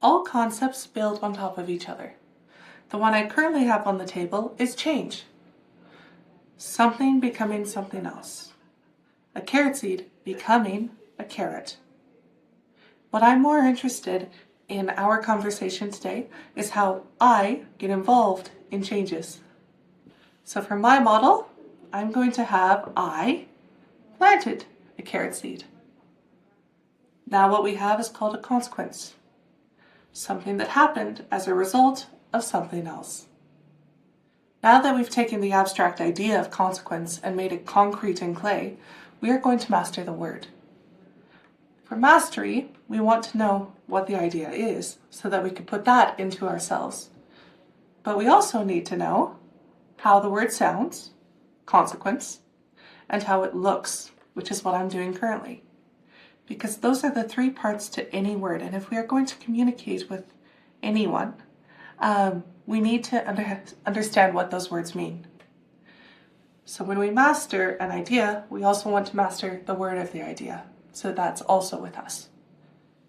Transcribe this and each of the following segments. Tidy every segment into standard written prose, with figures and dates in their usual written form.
All concepts build on top of each other. The one I currently have on the table is change. Something becoming something else. A carrot seed becoming a carrot. What I'm more interested in our conversation today is how I get involved in changes. So for my model, I'm going to have I planted a carrot seed. Now what we have is called a consequence. Something that happened as a result of something else. Now that we've taken the abstract idea of consequence and made it concrete in clay, we are going to master the word. For mastery, we want to know what the idea is so that we can put that into ourselves. But we also need to know how the word sounds, consequence, and how it looks, which is what I'm doing currently. Because those are the three parts to any word, and if we are going to communicate with anyone, we need to understand what those words mean. So when we master an idea, we also want to master the word of the idea. So that's also with us.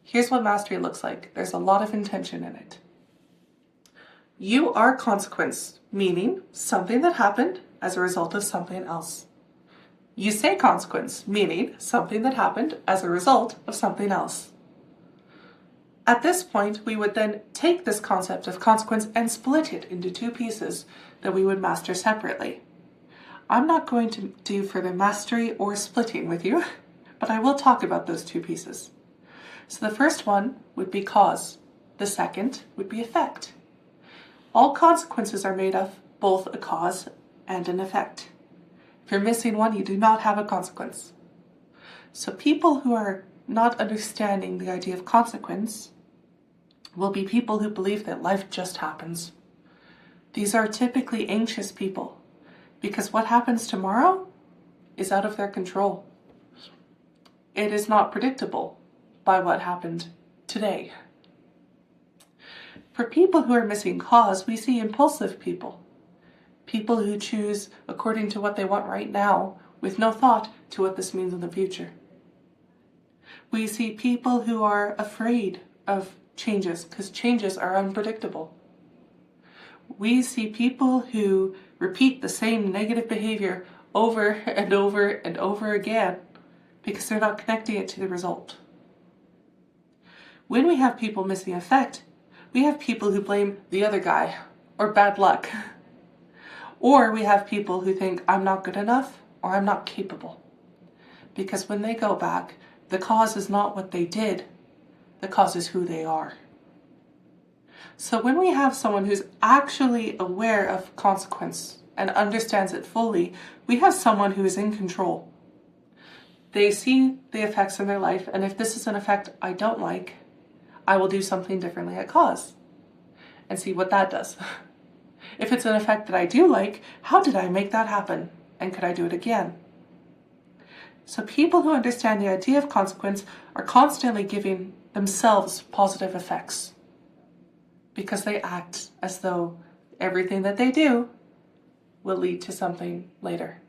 Here's what mastery looks like. There's a lot of intention in it. You are consequence, meaning something that happened as a result of something else. You say consequence, meaning something that happened as a result of something else. At this point, we would then take this concept of consequence and split it into two pieces that we would master separately. I'm not going to do further mastery or splitting with you, but I will talk about those two pieces. So the first one would be cause. The second would be effect. All consequences are made of both a cause and an effect. If you're missing one, you do not have a consequence. So people who are not understanding the idea of consequence will be people who believe that life just happens. These are typically anxious people because what happens tomorrow is out of their control. It is not predictable by what happened today. For people who are missing cause, we see impulsive people. People who choose according to what they want right now with no thought to what this means in the future. We see people who are afraid of changes because changes are unpredictable. We see people who repeat the same negative behavior over and over and over again because they're not connecting it to the result. When we have people missing effect, we have people who blame the other guy or bad luck. Or we have people who think I'm not good enough or I'm not capable. Because when they go back, the cause is not what they did, the cause is who they are. So when we have someone who's actually aware of consequence and understands it fully, we have someone who is in control. They see the effects in their life, and if this is an effect I don't like, I will do something differently at cause and see what that does. If it's an effect that I do like, how did I make that happen? And could I do it again? So people who understand the idea of consequence are constantly giving themselves positive effects because they act as though everything that they do will lead to something later.